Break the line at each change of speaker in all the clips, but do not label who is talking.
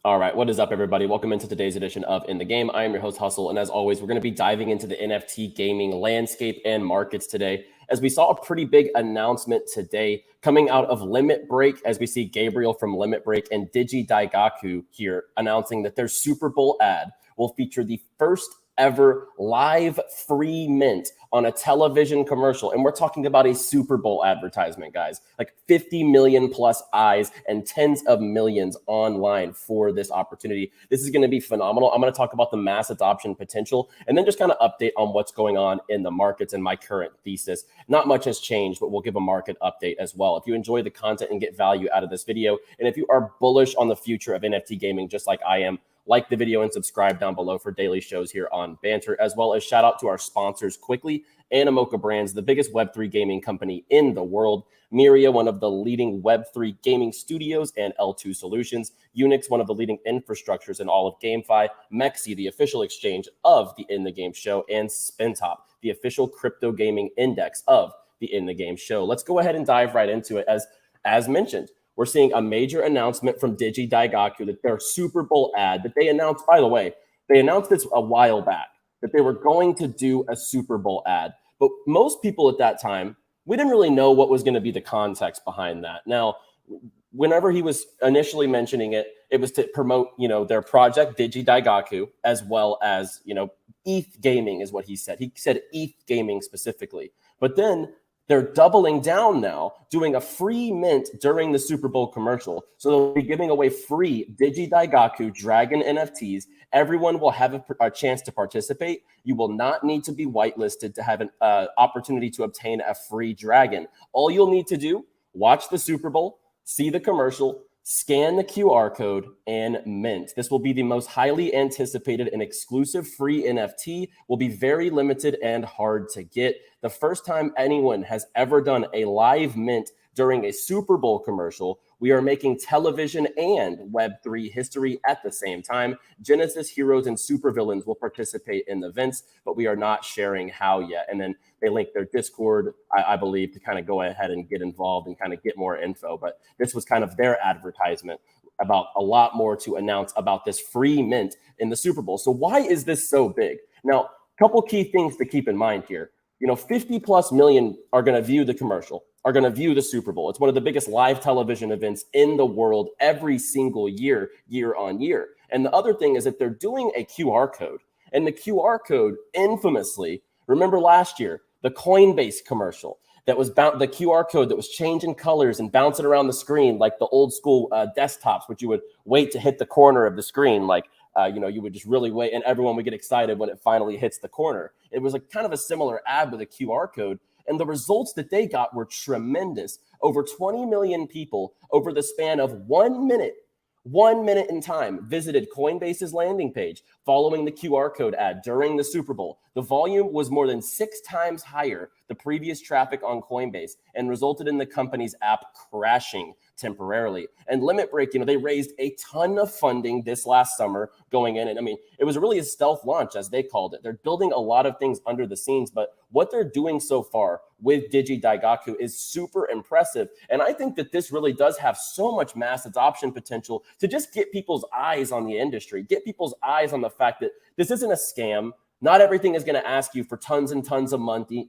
All right, what is up, everybody? Welcome into today's edition of In the Game. I am your host, Hustle, and as always, we're going to be diving into the NFT gaming landscape and markets today, as we saw a pretty big announcement today coming out of Limit Break, as we see Gabriel from Limit Break and DigiDaigaku here announcing that their Super Bowl ad will feature the first ever live free mint on a television commercial. And we're talking about a Super Bowl advertisement, guys, like 50 million plus eyes and tens of millions online for this opportunity. This is going to be phenomenal. I'm going to talk about the mass adoption potential and then just kind of update on what's going on in the markets and my current thesis. Not much has changed, but we'll give a market update as well. If you enjoy the content and get value out of this video, and if you are bullish on the future of NFT gaming, just like I am, like the video and subscribe down below for daily shows here on Banter, as well as shout out to our sponsors quickly. Animoca Brands, the biggest Web3 gaming company in the world. Myria, one of the leading Web3 gaming studios and L2 solutions. Unix, one of the leading infrastructures in all of GameFi. MEXC, the official exchange of the In the Game show. And SpinTop, the official crypto gaming index of the In the Game show. Let's go ahead and dive right into it. As mentioned, we're seeing a major announcement from DigiDaigaku that their Super Bowl ad that they announced, by the way, they announced this a while back, that they were going to do a Super Bowl ad. But most people at that time, we didn't really know what was going to be the context behind that. Now, whenever he was initially mentioning it, it was to promote, their project DigiDaigaku, as well as, ETH Gaming is what he said. He said ETH Gaming specifically. But then they're doubling down now, doing a free mint during the Super Bowl commercial. So they'll be giving away free DigiDaigaku Dragon NFTs. Everyone will have a chance to participate. You will not need to be whitelisted to have an opportunity to obtain a free Dragon. All you'll need to do, watch the Super Bowl, see the commercial, scan the QR code, and mint. This will be the most highly anticipated and exclusive free NFT, will be very limited and hard to get. The first time anyone has ever done a live mint during a Super Bowl commercial. We are making television and Web3 history at the same time. Genesis heroes and supervillains will participate in the events, but we are not sharing how yet. And then they link their Discord, I believe, to kind of go ahead and get involved and kind of get more info. But this was kind of their advertisement about a lot more to announce about this free mint in the Super Bowl. So why is this so big? Now, a couple key things to keep in mind here. 50 plus million are going to view the commercial, are going to view the Super Bowl. It's one of the biggest live television events in the world every single year, year on year. And the other thing is that they're doing a QR code. And the QR code infamously, remember last year, the Coinbase commercial that was the QR code that was changing colors and bouncing around the screen like the old school desktops, which you would wait to hit the corner of the screen, like you would just really wait and everyone would get excited when it finally hits the corner. It was like kind of a similar ad with a QR code. And the results that they got were tremendous. Over 20 million people over the span of 1 minute in time visited Coinbase's landing page following the QR code ad during the Super Bowl. The volume was more than 6 times higher the previous traffic on Coinbase and resulted in the company's app crashing temporarily. And Limit Break, they raised a ton of funding this last summer going in. And it was really a stealth launch, as they called it. They're building a lot of things under the scenes, but what they're doing so far with DigiDaigaku is super impressive. And I think that this really does have so much mass adoption potential to just get people's eyes on the industry, get people's eyes on the fact that this isn't a scam. Not everything is going to ask you for tons and tons of money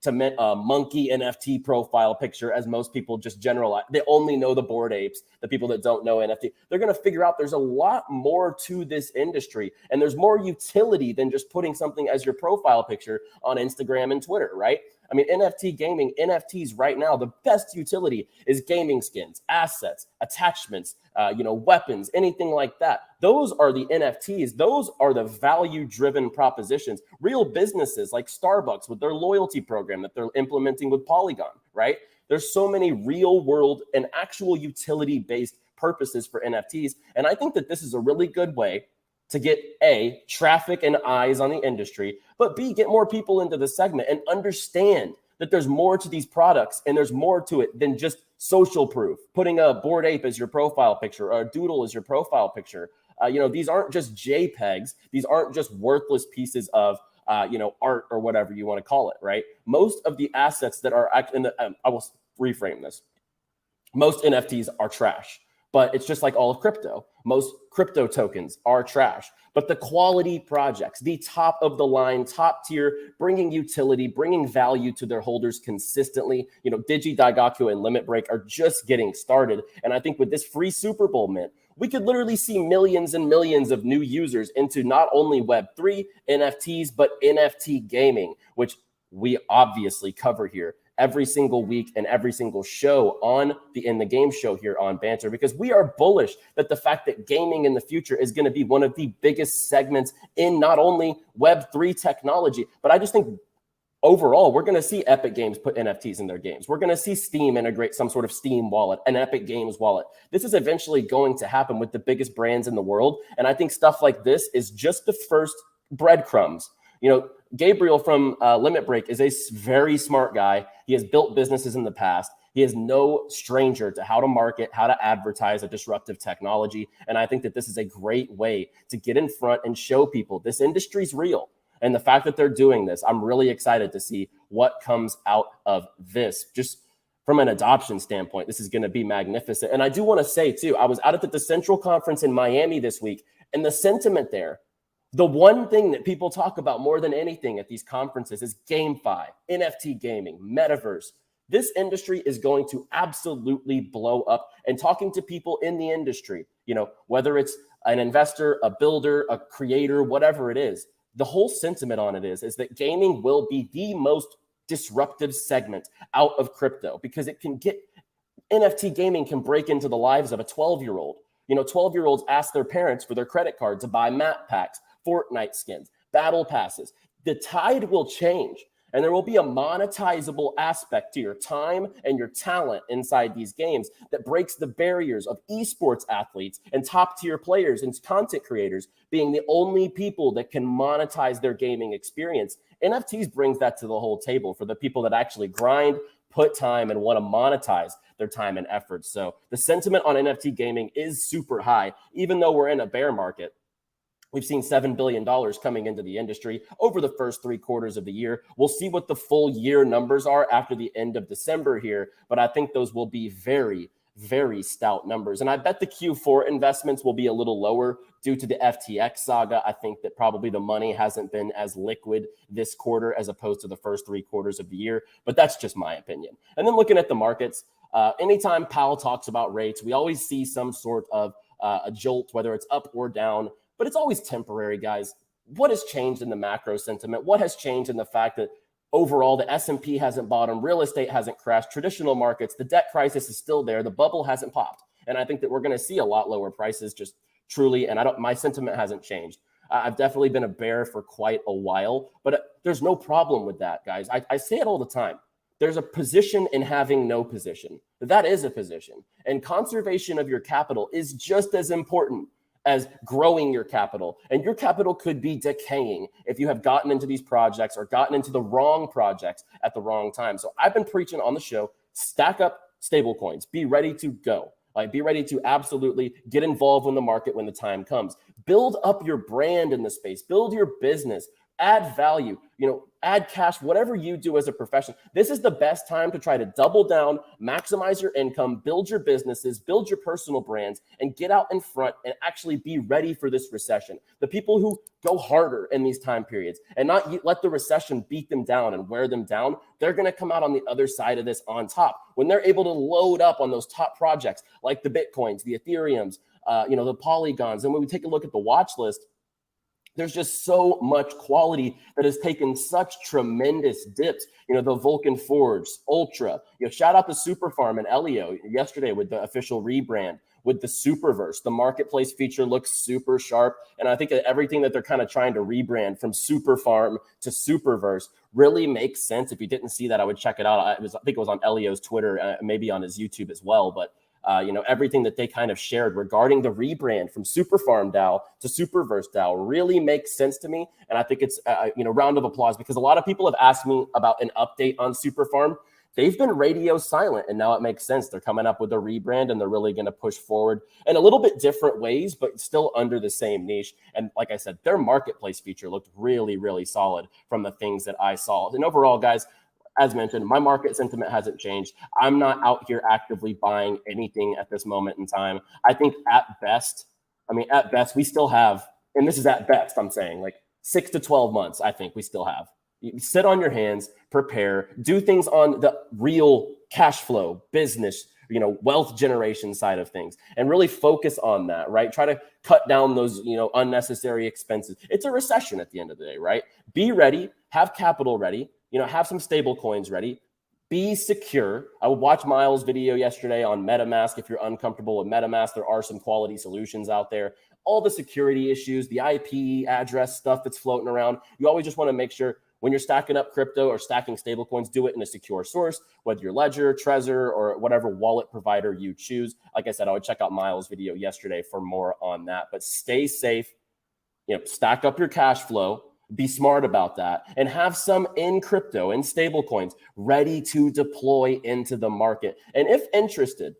to mint a monkey NFT profile picture, as most people just generalize. They only know the Bored Apes, the people that don't know NFT. They're going to figure out there's a lot more to this industry, and there's more utility than just putting something as your profile picture on Instagram and Twitter, right? NFT gaming, NFTs right now, the best utility is gaming skins, assets, attachments, weapons, anything like that. Those are the NFTs. Those are the value-driven propositions. Real businesses like Starbucks with their loyalty program that they're implementing with Polygon, right? There's so many real-world and actual utility-based purposes for NFTs. And I think that this is a really good way to get A, traffic and eyes on the industry, but B, get more people into the segment and understand that there's more to these products and there's more to it than just social proof. Putting a Bored Ape as your profile picture or a doodle as your profile picture. These aren't just JPEGs. These aren't just worthless pieces of art or whatever you want to call it, right? Most of the assets that are I will reframe this. Most NFTs are trash. But it's just like all of crypto. Most crypto tokens are trash. But the quality projects, the top of the line, top tier, bringing utility, bringing value to their holders consistently. DigiDaigaku and Limit Break are just getting started. And I think with this free Super Bowl mint, we could literally see millions and millions of new users into not only Web3 NFTs, but NFT gaming, which we obviously cover here every single week and every single show on the In the Game show here on Banter, because we are bullish that the fact that gaming in the future is going to be one of the biggest segments in not only Web3 technology, but I just think overall, we're going to see Epic Games put NFTs in their games. We're going to see Steam integrate some sort of Steam wallet, an Epic Games wallet. This is eventually going to happen with the biggest brands in the world. And I think stuff like this is just the first breadcrumbs. Gabriel from Limit Break is a very smart guy. He has built businesses in the past. He is no stranger to how to market, how to advertise a disruptive technology. And I think that this is a great way to get in front and show people this industry's real. And the fact that they're doing this, I'm really excited to see what comes out of this. Just from an adoption standpoint, this is going to be magnificent. And I do want to say, too, I was out at the Decentral Conference in Miami this week, and the sentiment there, the one thing that people talk about more than anything at these conferences is GameFi, NFT gaming, metaverse. This industry is going to absolutely blow up. And talking to people in the industry, whether it's an investor, a builder, a creator, whatever it is, the whole sentiment on it is that gaming will be the most disruptive segment out of crypto, because NFT gaming can break into the lives of a 12-year-old. 12-year-olds ask their parents for their credit card to buy map packs, Fortnite skins, battle passes. The tide will change, and there will be a monetizable aspect to your time and your talent inside these games that breaks the barriers of esports athletes and top tier players and content creators being the only people that can monetize their gaming experience. NFTs brings that to the whole table for the people that actually grind, put time, and want to monetize their time and effort. So the sentiment on NFT gaming is super high, even though we're in a bear market. We've seen $7 billion coming into the industry over the first 3 quarters of the year. We'll see what the full year numbers are after the end of December here, but I think those will be very, very stout numbers. And I bet the Q4 investments will be a little lower due to the FTX saga. I think that probably the money hasn't been as liquid this quarter as opposed to the first 3 quarters of the year, but that's just my opinion. And then looking at the markets, anytime Powell talks about rates, we always see some sort of a jolt, whether it's up or down. But it's always temporary, guys. What has changed in the macro sentiment? What has changed in the fact that overall the S&P hasn't bottomed, real estate hasn't crashed, traditional markets, the debt crisis is still there, the bubble hasn't popped. And I think that we're going to see a lot lower prices, just truly. And my sentiment hasn't changed. I've definitely been a bear for quite a while, but there's no problem with that, guys. I say it all the time. There's a position in having no position. That is a position. And conservation of your capital is just as important as growing your capital. And your capital could be decaying if you have gotten into these projects or gotten into the wrong projects at the wrong time. So I've been preaching on the show, stack up stable coins, be ready to go. Be ready to absolutely get involved in the market when the time comes. Build up your brand in the space, build your business, add value, add cash, whatever you do as a profession. This is the best time to try to double down, maximize your income, build your businesses, build your personal brands, and get out in front and actually be ready for this recession. The people who go harder in these time periods and not let the recession beat them down and wear them down, they're going to come out on the other side of this on top. When they're able to load up on those top projects like the Bitcoins, the Ethereums, the Polygons, and when we take a look at the watch list, there's just so much quality that has taken such tremendous dips. The Vulcan Forge, Ultra. Shout out to Superfarm and Elio yesterday with the official rebrand, with the SuperVerse. The marketplace feature looks super sharp. And I think that everything that they're kind of trying to rebrand from Superfarm to SuperVerse really makes sense. If you didn't see that, I would check it out. I think it was on Elio's Twitter, maybe on his YouTube as well. But everything that they kind of shared regarding the rebrand from Superfarm DAO to SuperVerse DAO really makes sense to me. And I think it's, round of applause, because a lot of people have asked me about an update on Superfarm. They've been radio silent, and now it makes sense. They're coming up with a rebrand, and they're really going to push forward in a little bit different ways, but still under the same niche. And like I said, their marketplace feature looked really, really solid from the things that I saw. And overall, guys, as mentioned, my market sentiment hasn't changed. I'm not out here actively buying anything at this moment in time. I think at best, we still have, and this is at best, I'm saying like 6 to 12 months, I think we still have. You sit on your hands, prepare, do things on the real cash flow, business, wealth generation side of things, and really focus on that, right? Try to cut down those, unnecessary expenses. It's a recession at the end of the day, right? Be ready, have capital ready, have some stable coins ready, be secure. I would watch Miles' video yesterday on MetaMask. If you're uncomfortable with MetaMask, there are some quality solutions out there. All the security issues, the IP address stuff that's floating around, you always just want to make sure when you're stacking up crypto or stacking stablecoins, do it in a secure source, whether you're Ledger, Trezor, or whatever wallet provider you choose. Like I said, I would check out Miles' video yesterday for more on that. But stay safe, stack up your cash flow, be smart about that, and have some in crypto and stablecoins ready to deploy into the market. And if interested,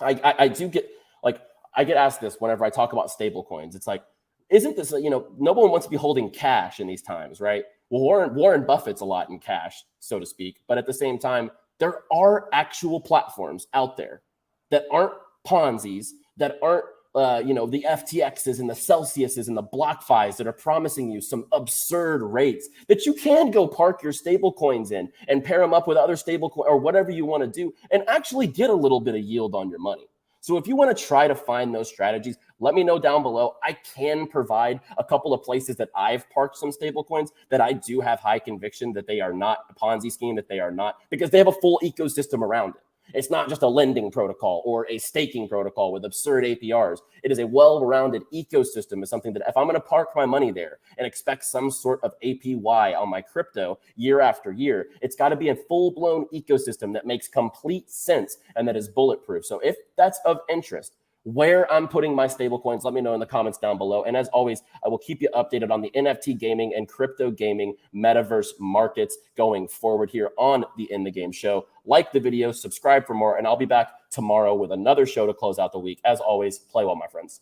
I get asked this whenever I talk about stablecoins. It's like, isn't this, no one wants to be holding cash in these times, right? Well, Warren Buffett's a lot in cash, so to speak. But at the same time, there are actual platforms out there that aren't Ponzi's, that aren't, the FTXs and the Celsiuses and the BlockFis that are promising you some absurd rates that you can go park your stable coins in and pair them up with other stable coins or whatever you want to do and actually get a little bit of yield on your money. So if you want to try to find those strategies, let me know down below. I can provide a couple of places that I've parked some stable coins that I do have high conviction that they are not a Ponzi scheme, that they are not, because they have a full ecosystem around it. It's not just a lending protocol or a staking protocol with absurd APRs. It is a well-rounded ecosystem. Is something that if I'm going to park my money there and expect some sort of APY on my crypto year after year, it's got to be a full-blown ecosystem that makes complete sense and that is bulletproof. So if that's of interest, where I'm putting my stable coins, let me know in the comments down below. And as always, I will keep you updated on the NFT gaming and crypto gaming metaverse markets going forward here on the In the Game show. Like the video, subscribe for more, and I'll be back tomorrow with another show to close out the week. As always, play well, my friends.